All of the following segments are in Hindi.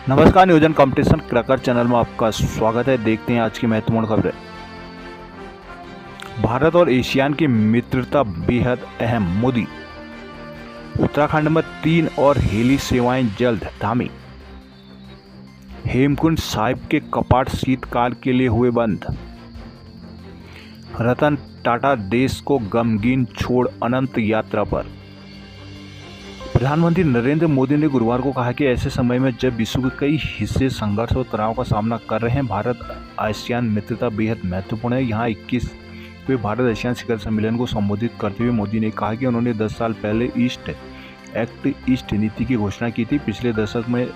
नमस्कार, नियोजन कंपटीशन क्रैकर चैनल में आपका स्वागत है। देखते हैं आज की महत्वपूर्ण खबरें। भारत और एशियान की मित्रता बेहद अहम, मोदी। उत्तराखंड में 3 और हेली सेवाएं जल्द थामी। हेमकुंड साहिब के कपाट शीतकाल के लिए हुए बंद। रतन टाटा देश को गमगीन छोड़ अनंत यात्रा पर। प्रधानमंत्री नरेंद्र मोदी ने गुरुवार को कहा कि ऐसे समय में जब विश्व के कई हिस्से संघर्ष और तनाव का सामना कर रहे हैं, भारत आसियान मित्रता बेहद महत्वपूर्ण है। यहाँ 21वें भारत आसियान शिखर सम्मेलन को संबोधित करते हुए मोदी ने कहा कि उन्होंने 10 साल पहले ईस्ट एक्ट ईस्ट नीति की घोषणा की थी। पिछले दशक में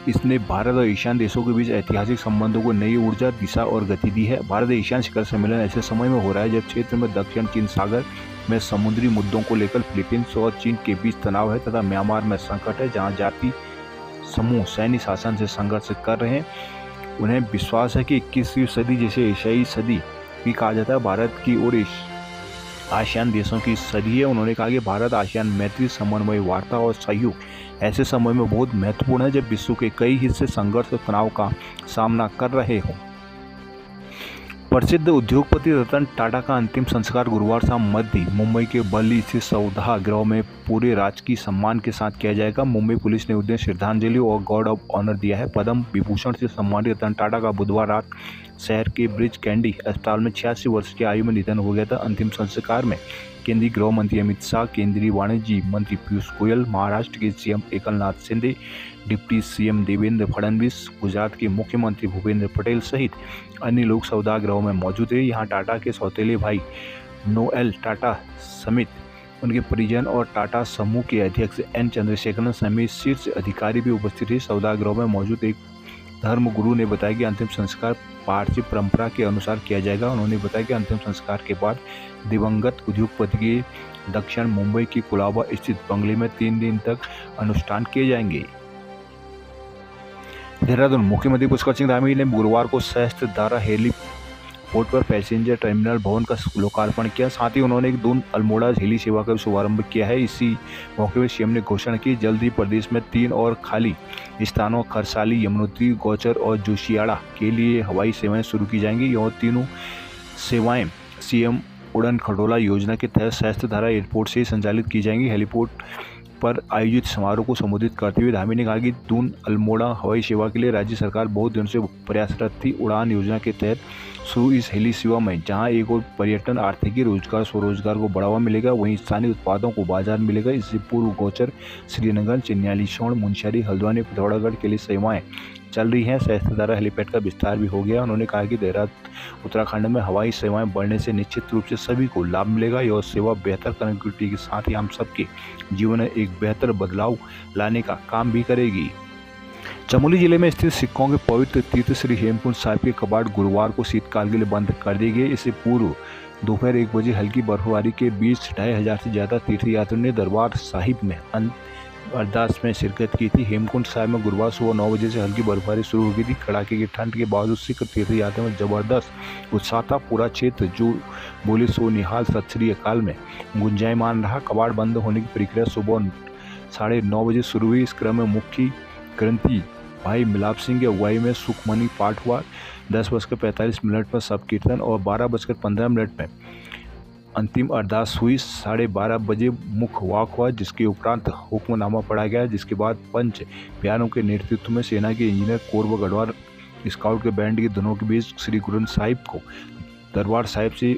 इसने भारत और एशियान देशों के बीच ऐतिहासिक संबंधों को नई ऊर्जा, दिशा और गति दी है। भारत एशियान शिखर सम्मेलन ऐसे समय में हो रहा है जब क्षेत्र में दक्षिण चीन सागर में समुद्री मुद्दों को लेकर फिलीपींस और चीन के बीच तनाव है तथा म्यांमार में संकट है, जहां जाति समूह सैन्य शासन से संघर्ष कर रहे हैं। उन्हें विश्वास है कि 21वीं सदी, जिसे एशियाई सदी भी कहा जाता है, भारत की और आसियान देशों की सदी है। उन्होंने कहा कि भारत आसियान मैत्री, समन्वय, वार्ता और सहयोग ऐसे समय में बहुत महत्वपूर्ण है जब विश्व के कई हिस्से संघर्ष और तनाव का सामना कर रहे हों। प्रसिद्ध उद्योगपति रतन टाटा का अंतिम संस्कार गुरुवार शाम मध्य मुंबई के वर्ली स्थित सौदाह गृह में पूरे राजकीय सम्मान के साथ किया जाएगा। मुंबई पुलिस ने उन्हें श्रद्धांजलि और गार्ड ऑफ ऑनर दिया है। पद्म विभूषण से सम्मानित रतन टाटा का बुधवार रात शहर के ब्रिज कैंडी अस्पताल में 86 वर्ष की आयु में निधन हो गया था। अंतिम संस्कार में केंद्रीय गृह मंत्री अमित शाह, केंद्रीय वाणिज्य मंत्री पीयूष गोयल, महाराष्ट्र के CM Eknath Shinde, deputy CM Devendra Fadnavis, Gujarat के मुख्यमंत्री भूपेंद्र पटेल सहित अन्य लोग सौदाह गृह में मौजूद थे। यहाँ टाटा के सौतेले भाई नोएल टाटा समेत उनके परिजन और टाटा समूह के अध्यक्ष एन चंद्रशेखरन समेत शीर्ष अधिकारी भी उपस्थित थे। सौदाह गृह में मौजूद एक धर्मगुरु ने बताया कि अंतिम संस्कार पारसी परंपरा के अनुसार किया जाएगा। उन्होंने बताया कि अंतिम संस्कार के बाद दिवंगत उद्योगपति के दक्षिण मुंबई की कुलाबा स्थित बंगले में 3 दिन तक अनुष्ठान किए जाएंगे। देहरादून मुख्यमंत्री पुष्कर सिंह धामी ने गुरुवार को सहस्त्रधारा हेलीपोर्ट पर पैसेंजर टर्मिनल भवन का लोकार्पण किया। साथ ही उन्होंने एक दून अल्मोड़ा हेली सेवा का शुभारंभ किया है। इसी मौके पर सीएम ने घोषणा की, जल्द ही प्रदेश में 3 और खाली स्थानों खरसाली, यमुनोत्री, गौचर और जोशियाड़ा के लिए हवाई सेवाएं शुरू की जाएंगी। यह तीनों सेवाएं सीएम उड़न खटोला योजना के तहत सहस्त्रधारा एयरपोर्ट से संचालित की जाएंगी। हेलीपोर्ट पर आयोजित समारोह को संबोधित करते हुए धामी ने कहा कि दून अल्मोड़ा हवाई सेवा के लिए राज्य सरकार बहुत दिनों से प्रयासरत थी। उड़ान योजना के तहत शुरू इस हेली सेवा में जहां एक और पर्यटन, आर्थिकी, रोजगार, स्वरोजगार को बढ़ावा मिलेगा, वहीं स्थानीय उत्पादों को बाजार मिलेगा। इससे पूर्व गौचर, श्रीनगर, चिन्यालीसौड़, मुनस्यारी, हल्द्वानी, पिथौरागढ़ के लिए सेवाएं चल रही हैं। सहस्त्रधारा हेलीपैड का विस्तार भी हो गया। उन्होंने कहा कि देहरादून उत्तराखंड में हवाई सेवाएं बढ़ने से निश्चित रूप से सभी को लाभ मिलेगा। यह सेवा बेहतर कनेक्टिविटी के साथ ही हम सबके जीवन में एक बेहतर बदलाव लाने का काम भी करेगी। चमोली जिले में स्थित सिखों के पवित्र तीर्थ श्री हेमकुंड साहिब के कपाट गुरुवार को शीतकाल के लिए बंद कर दिए गए। इससे पूर्व दोपहर 1 बजे हल्की बर्फबारी के बीच 2500 से ज्यादा तीर्थयात्रियों ने दरबार साहिब में अरदास में शिरकत की थी। हेमकुंड साहिब में गुरुवार सुबह 9 बजे से हल्की बर्फबारी शुरू हो गई थी। कड़ाके की ठंड के बावजूद सिख तीर्थयात्रियों में जबरदस्त उत्साह था। पूरा क्षेत्र जो बोले सो निहाल सत श्री अकाल में गुंजायमान रहा। कबाड़ बंद होने की प्रक्रिया सुबह 9:30 बजे शुरू हुई। इस क्रम में मुख्य ग्रंथी भाई मिलाप सिंह की अगुवाई में सुखमनी पाठ हुआ। 10:45 पर सब कीर्तन और 12:15 में अंतिम अरदास हुई। 12:30 बजे मुख्य वाक हुआ, जिसके उपरांत हुक्मनामा पढ़ा गया, जिसके बाद पंच प्यारों के नेतृत्व में सेना के इंजीनियर कोर व गढ़वाल स्काउट के बैंड के दोनों के बीच श्री गुरु साहिब को दरबार साहिब से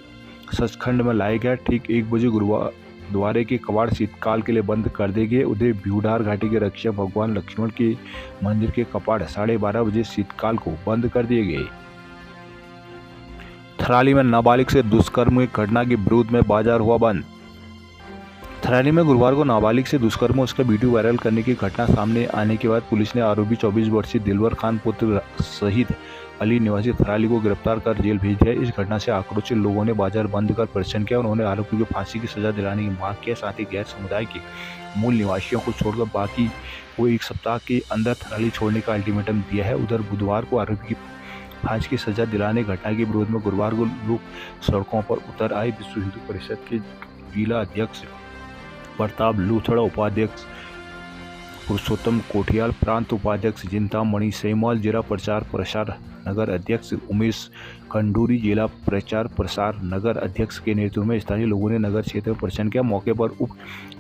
सचखंड में लाया गया। ठीक 1 बजे गुरुद्वारे के कबाड़ शीतकाल के लिए बंद कर दिए गए। उधर भ्यूडार घाटी के रक्षक भगवान लक्ष्मण के मंदिर के कपाट 12:30 बजे शीतकाल को बंद कर दिए गए। थराली में नाबालिग से दुष्कर्म की घटना के विरोध में बाजार हुआ बंद। थराली में गुरुवार को नाबालिग से दुष्कर्म और उसका वीडियो वायरल करने की घटना सामने आने के बाद पुलिस ने आरोपी 24 वर्षीय दिलवर खान पुत्र सहित अली निवासी थराली को गिरफ्तार कर जेल भेज दिया। इस घटना से आक्रोशित लोगों ने बाजार बंद कर प्रदर्शन किया। उन्होंने आरोपी को फांसी की सजा दिलाने की मांग किया। साथ ही गैर समुदाय के मूल निवासियों को छोड़कर बाकी को 1 सप्ताह के अंदर थराली छोड़ने का अल्टीमेटम दिया है। उधर बुधवार को आरोपी की फांसी की सजा दिलाने घटना के विरोध में गुरुवार को लोग सड़कों पर उतर आए। विश्व हिंदू परिषद के जिला अध्यक्ष प्रताप लूथड़ा, उपाध्यक्ष पुरुषोत्तम कोठियाल, प्रांत उपाध्यक्ष चिंतामणि सेमवाल, जिला प्रचार प्रसार नगर अध्यक्ष उमेश खंडूरी, जिला प्रचार प्रसार नगर अध्यक्ष के नेतृत्व में स्थानीय लोगों ने नगर क्षेत्र में प्रदर्शन किया। मौके पर उप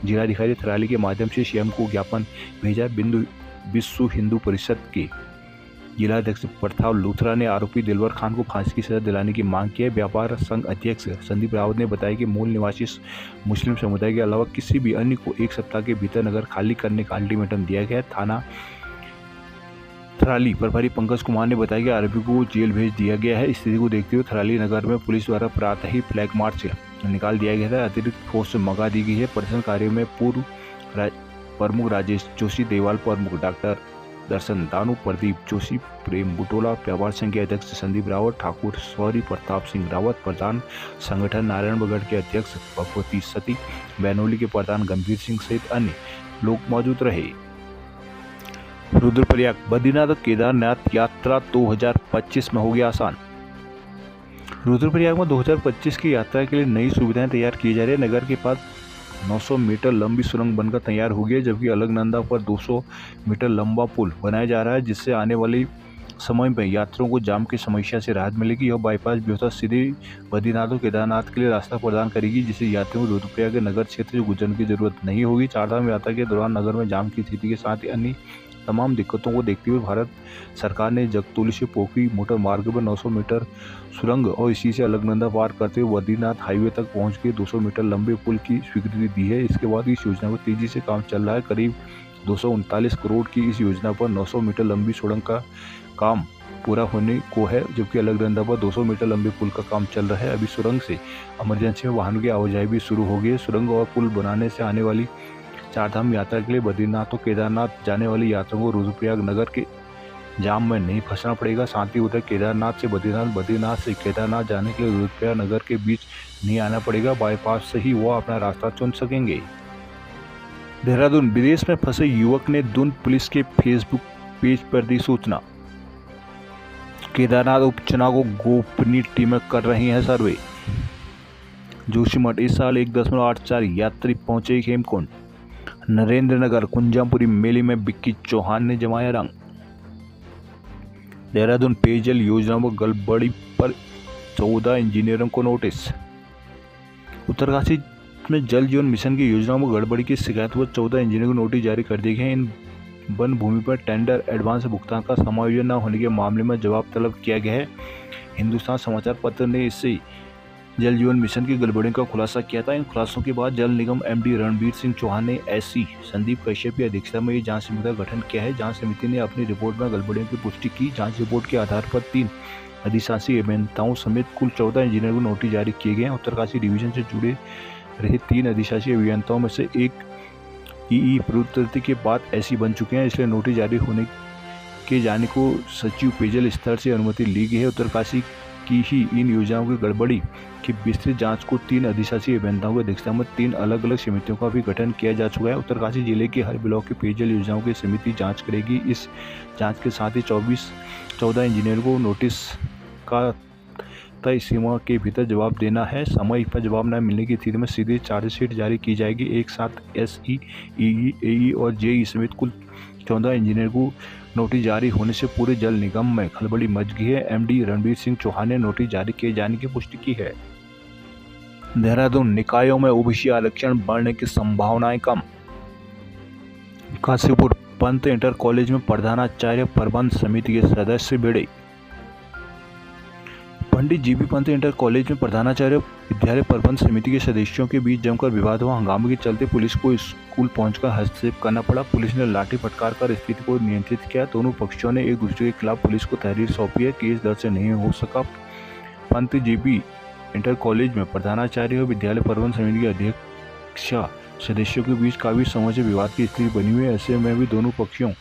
जिलाधिकारी थराली के माध्यम से सीएम को ज्ञापन भेजा। विश्व हिंदू परिषद के जिलाध्यक्ष प्रताप लूथरा ने आरोपी दिलवर खान को फांसी की सजा दिलाने की मांग की है। व्यापार संघ अध्यक्ष संदीप रावत ने बताया कि मूल निवासी मुस्लिम समुदाय के अलावा किसी भी अन्य को 1 सप्ताह के भीतर नगर खाली करने का अल्टीमेटम दिया गया है। थाना थराली प्रभारी पंकज कुमार ने बताया कि आरोपी को जेल भेज दिया गया है। स्थिति को देखते हुए थराली नगर में पुलिस द्वारा प्रातः ही फ्लैग मार्च निकाल दिया गया था। अतिरिक्त फोर्स मंगा दी गई है। प्रदर्शन कार्य में पूर्व प्रमुख राजेश जोशी, देवाल प्रमुख डॉक्टर दर्शन दानू, प्रदीप जोशी, प्रेम बुटोला, व्यापार संघ के अध्यक्ष संदीप रावत, ठाकुर सौरी प्रताप सिंह रावत, प्रधान संगठन नारायणगढ़ के अध्यक्ष भगवती सती, बैनोली के प्रधान गंभीर सिंह सहित अन्य लोग मौजूद रहे। रुद्रप्रयाग बद्रीनाथ केदारनाथ यात्रा 2025 में हो गया आसान। रुद्रप्रयाग में 2025 की यात्रा के लिए नई सुविधाएं तैयार की जा रही है। नगर के पास 900 मीटर लंबी सुरंग बनकर तैयार हो गई है, जबकि अलकनंदा पर 200 मीटर लंबा पुल बनाया जा रहा है, जिससे आने वाले समय में यात्रियों को जाम की समस्या से राहत मिलेगी। यह बाईपास व्यवस्था सीधे बद्रीनाथ और केदारनाथ के लिए रास्ता प्रदान करेगी, जिससे यात्रियों को रुद्रप्रयाग के नगर क्षेत्र से गुजरने की जरूरत नहीं होगी। चारधाम यात्रा के दौरान नगर में जाम की स्थिति के साथ ही अन्य तमाम दिक्कतों को देखते हुए भारत सरकार ने जगतौली से पोखरी मोटर मार्ग पर 900 मीटर सुरंग और इसी से अलकनंदा पार करते हुए बद्रीनाथ हाईवे तक पहुंच के 200 मीटर लंबे पुल की स्वीकृति दी है। इसके बाद इस योजना पर तेजी से काम चल रहा है। करीब 239 करोड़ की इस योजना पर 900 मीटर लंबी सुरंग का काम पूरा होने को है, जबकि अलकनंदा पर 200 मीटर लंबे पुल का काम चल रहा है। अभी सुरंग से इमरजेंसी में वाहनों की आवाजाही भी शुरू हो गई है। सुरंग और पुल बनाने से आने वाली चारधाम यात्रा के लिए बद्रीनाथ और केदारनाथ जाने वाली यात्रियों को रुद्रप्रयाग नगर के जाम में नहीं फंसना पड़ेगा। साथ ही उधर केदारनाथ से बद्रीनाथ, बद्रीनाथ से केदारनाथ जाने के लिए रुद्रप्रयाग नगर के बीच नहीं आना पड़ेगा। बाईपास से ही वो अपना रास्ता चुन सकेंगे। देहरादून विदेश में फंसे युवक ने दून पुलिस के फेसबुक पेज पर दी सूचना। केदारनाथ उपचुनाव को गोपनीय टीमें कर रही हैं सर्वे। जोशीमठ इस साल 1.84 यात्री पहुंचे हेमकुंड। नरेंद्रनगर कुंजापुरी मेले में विक्की चौहान ने जमाया रंग। देहरादून पेयजल योजना में गड़बड़ी पर 14 इंजीनियरों को नोटिस। उत्तरकाशी में जल जीवन मिशन की योजनाओं में गड़बड़ी की शिकायत पर 14 इंजीनियरों को नोटिस जारी कर दिए गए हैं। इन वन भूमि पर टेंडर एडवांस भुगतान का समायोजन न होने के मामले में जवाब तलब किया गया है। हिंदुस्तान समाचार पत्र ने इससे जल जीवन मिशन की गड़बड़ियों का खुलासा किया था। इन खुलासों के बाद जल निगम एमडी रणबीर सिंह चौहान ने एससी संदीप कश्यप की अध्यक्षता में ये जांच समिति का गठन किया है। जांच समिति ने अपनी रिपोर्ट में गड़बड़ियों की पुष्टि की। जांच रिपोर्ट के आधार पर 3 अधिशासी अभियंताओं समेत कुल 14 इंजीनियर को नोटिस जारी किए गए हैं। उत्तरकाशी डिवीजन से जुड़े रहे 3 अधिशासी अभियंताओं में से एक ईई प्रवृत्ति के बाद ऐसी बन चुके हैं, इसलिए नोटिस जारी होने के जाने को सचिव पेयजल स्तर से अनुमति ली गई है। उत्तरकाशी की ही इन योजनाओं की गड़बड़ी की विस्तृत जांच को 3 अधिशासी अभियंताओं की अध्यक्षता में 3 अलग अलग समितियों का भी गठन किया जा चुका है। उत्तरकाशी जिले के हर ब्लॉक की पेयजल योजनाओं की समिति जांच करेगी। इस जांच के साथ ही 14 इंजीनियर को नोटिस का तय सीमा के भीतर जवाब देना है। समय पर जवाब न मिलने की स्थिति में सीधे चार्जशीट जारी की जाएगी। एक साथ एसई, ईई, एई और जेई समेत कुल 14 इंजीनियर को नोटिस जारी होने से पूरे जल निगम में खलबली मच गई है। एमडी रणबीर सिंह चौहान ने नोटिस जारी किए जाने की पुष्टि की है। देहरादून निकायों में ओबीसी आरक्षण बढ़ने की संभावनाएं कम। काशीपुर पंत इंटर कॉलेज में प्रधानाचार्य प्रबंध समिति के सदस्य भिड़े। पंडित जीबी पंत इंटर कॉलेज में प्रधानाचार्य विद्यालय प्रबंध समिति के सदस्यों के बीच जमकर विवाद हुआ। हंगामे के चलते पुलिस को स्कूल पहुंचकर हस्तक्षेप करना पड़ा। पुलिस ने लाठी फटकार कर स्थिति को नियंत्रित किया। दोनों पक्षों ने एक दूसरे के खिलाफ पुलिस को तहरीर सौंपी है। केस दर्ज नहीं हो सका। पंत जीबी इंटर कॉलेज में प्रधानाचार्य और विद्यालय प्रबंध समिति के अध्यक्ष सदस्यों के बीच काफी समय से विवाद की स्थिति बनी हुई है। ऐसे में भी दोनों पक्षों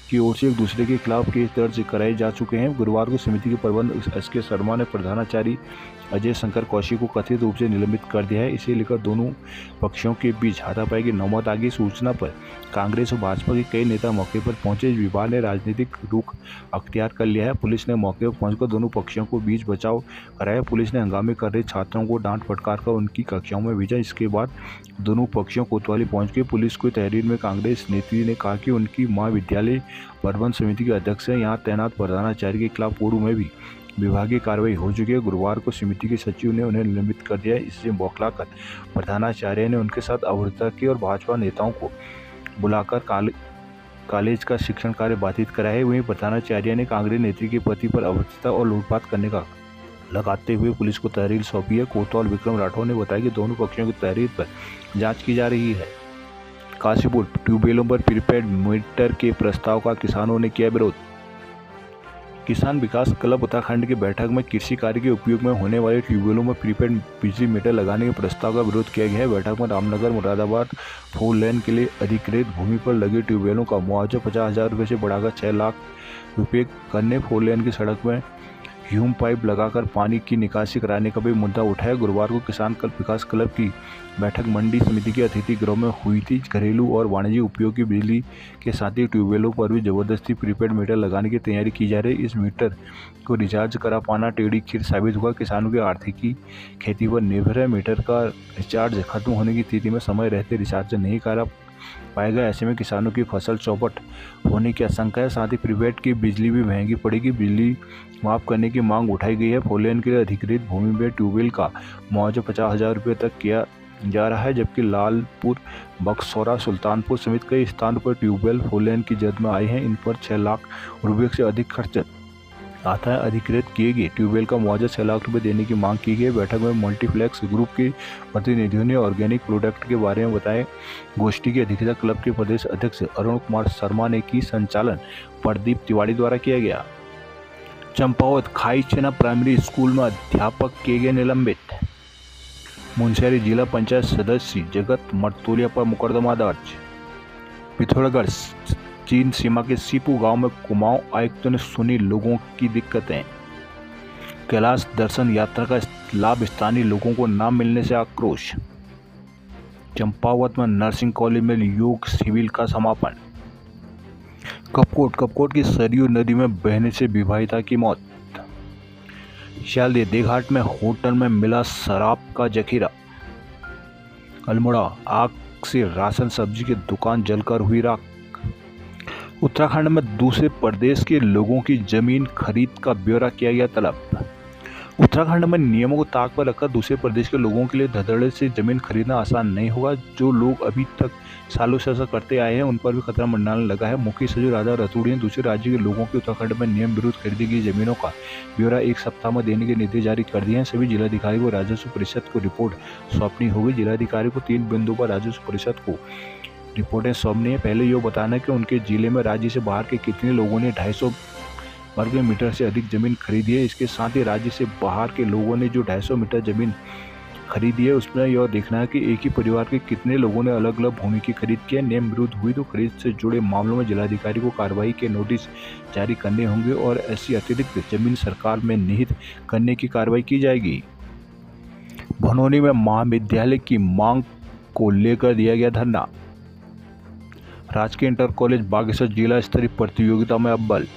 की ओर से एक दूसरे के खिलाफ केस दर्ज कराए जा चुके हैं। गुरुवार को समिति के प्रबंधक SK शर्मा ने प्रधानाचार्य अजय शंकर कौशिक को कथित रूप से निलंबित कर दिया है। इसे लेकर दोनों पक्षों के बीच हाथापाई की नौबत आ गई। सूचना पर कांग्रेस और भाजपा के कई नेता मौके पर पहुंचे। विवाद ने राजनीतिक रुख अख्तियार कर लिया है। पुलिस ने मौके पर पहुंचकर दोनों पक्षों को बीच बचाव कराया। पुलिस ने हंगामे कर रहे छात्रों को डांट फटकार कर उनकी कक्षाओं में भेजा। इसके बाद दोनों पक्षों कोतवाली पहुंच गए। पुलिस की तहरीर में कांग्रेस नेत्री ने कहा कि उनकी महाविद्यालय प्रबंध समिति के अध्यक्ष हैं। यहाँ तैनात प्रधानाचार्य के खिलाफ पूर्व में भी विभागीय कार्रवाई हो चुकी है। गुरुवार को समिति के सचिव ने उन्हें निलंबित कर दिया। इससे बौखलाकर प्रधानाचार्य ने उनके साथ अभद्रता की और भाजपा नेताओं को बुलाकर कॉलेज का शिक्षण कार्य बाधित करा है। वहीं प्रधानाचार्य ने कांग्रेस नेत्री के पति पर अभद्रता और लूटपाट करने का लगाते हुए पुलिस को तहरीर सौंपी है। कोतवाल विक्रम राठौर ने बताया कि दोनों पक्षों की तहरीर पर जांच की जा रही है। काशीपुर ट्यूबवेलों पर प्रीपेड मीटर के प्रस्ताव का किसानों ने किया विरोध। किसान विकास क्लब उत्तराखंड की बैठक में कृषि कार्य के उपयोग में होने वाले ट्यूबवेलों में प्रीपेड बिजली मीटर लगाने के प्रस्ताव का विरोध किया गया है। बैठक में रामनगर मुरादाबाद 4 लेन के लिए अधिकृत भूमि पर लगे ट्यूबवेलों का मुआवजा 50,000 रुपये से बढ़ाकर 6 लाख रुपये करने, 4 लेन की सड़क में ह्यूम पाइप लगाकर पानी की निकासी कराने का भी मुद्दा उठाया। गुरुवार को किसान विकास क्लब की बैठक मंडी समिति के अतिथि गृह में हुई थी। घरेलू और वाणिज्यिक उपयोग की बिजली के साथ ही ट्यूबवेलों पर भी जबरदस्ती प्रीपेड मीटर लगाने की तैयारी की जा रही है। इस मीटर को रिचार्ज करा पाना टेढ़ी खीर साबित हुआ। किसानों की आर्थिकी खेती पर निर्भर है। मीटर का रिचार्ज खत्म होने की स्थिति में समय रहते रिचार्ज नहीं करा पाया गया। ऐसे में किसानों की फसल चौपट होने की आशंका है। साथ ही प्रीपेड की बिजली भी महंगी पड़ेगी। बिजली माफ करने की मांग उठाई गई है। 4 लेन के लिए अधिकृत भूमि में ट्यूबवेल का मुआवजा 50,000 रुपये तक किया जा रहा है, जबकि लालपुर, बक्सौरा, सुल्तानपुर समेत कई स्थानों पर ट्यूबवेल 4 लेन की जद में आए हैं। इन पर 6 लाख रुपये से अधिक खर्च आता है। अधिकृत किए गए ट्यूबवेल का मुआवजा 6 लाख रुपये देने की मांग की गई। बैठक में मल्टीप्लेक्स ग्रुप के प्रतिनिधियों ने ऑर्गेनिक प्रोडक्ट के बारे में बताया। गोष्ठी की अध्यक्षता क्लब के प्रदेश अध्यक्ष अरुण कुमार शर्मा ने की। संचालन प्रदीप तिवारी द्वारा किया गया। चंपावत खाईचना प्राइमरी स्कूल में अध्यापक किए गए निलंबित। मुनस्यारी जिला पंचायत सदस्य जगत मर्तोलिया पर मुकदमा दर्ज। पिथौरागढ़ चीन सीमा के सीपू गांव में कुमाऊं आयुक्त ने सुनी लोगों की दिक्कतें। कैलाश दर्शन यात्रा का लाभ स्थानीय लोगों को न मिलने से आक्रोश। चंपावत में नर्सिंग कॉलेज में योग शिविर का समापन। कपकोट की सरयू नदी में बहने से विवाहिता की मौत। शालदी देघाट में होटल में मिला शराब का जखीरा। अल्मोड़ा आग से राशन सब्जी की दुकान जलकर हुई राख। उत्तराखंड में दूसरे प्रदेश के लोगों की जमीन खरीद का ब्यौरा किया गया तलब। उत्तराखंड में नियमों को ताक पर रखकर दूसरे प्रदेश के लोगों के लिए धड़ल्ले से जमीन खरीदना आसान नहीं होगा। जो लोग अभी तक सालों से ऐसा करते आए हैं उन पर भी खतरा मंडराने लगा है। मुख्य सचिव राजा रतूड़ी ने दूसरे राज्य के लोगों की उत्तराखंड में नियम विरुद्ध खरीदी गई जमीनों का ब्यौरा 1 सप्ताह में देने के निर्देश जारी कर दिए हैं। सभी जिलाधिकारी को राजस्व परिषद को रिपोर्ट सौंपनी होगी। जिलाधिकारी को 3 बिंदुओं पर राजस्व परिषद को रिपोर्टें सौंपनी है। पहले ये बताना कि उनके जिले में राज्य से बाहर के कितने लोगों ने 250 वर्ग मीटर से अधिक जमीन खरीदी है। इसके साथ ही राज्य से बाहर के लोगों ने जो 250 मीटर जमीन खरीदी है उसमें यह देखना है कि एक ही परिवार के कितने लोगों ने अलग अलग भूमि की खरीद की है। नियम विरुद्ध हुई तो खरीद से जुड़े मामलों में जिलाधिकारी को कार्रवाई के नोटिस जारी करने होंगे और ऐसी अतिरिक्त जमीन सरकार में निहित करने की कार्रवाई की जाएगी। भनोनी में महाविद्यालय की मांग को लेकर दिया गया धरना। राजकीय इंटर कॉलेज बागेश्वर जिला स्तरीय प्रतियोगिता में अव्वल।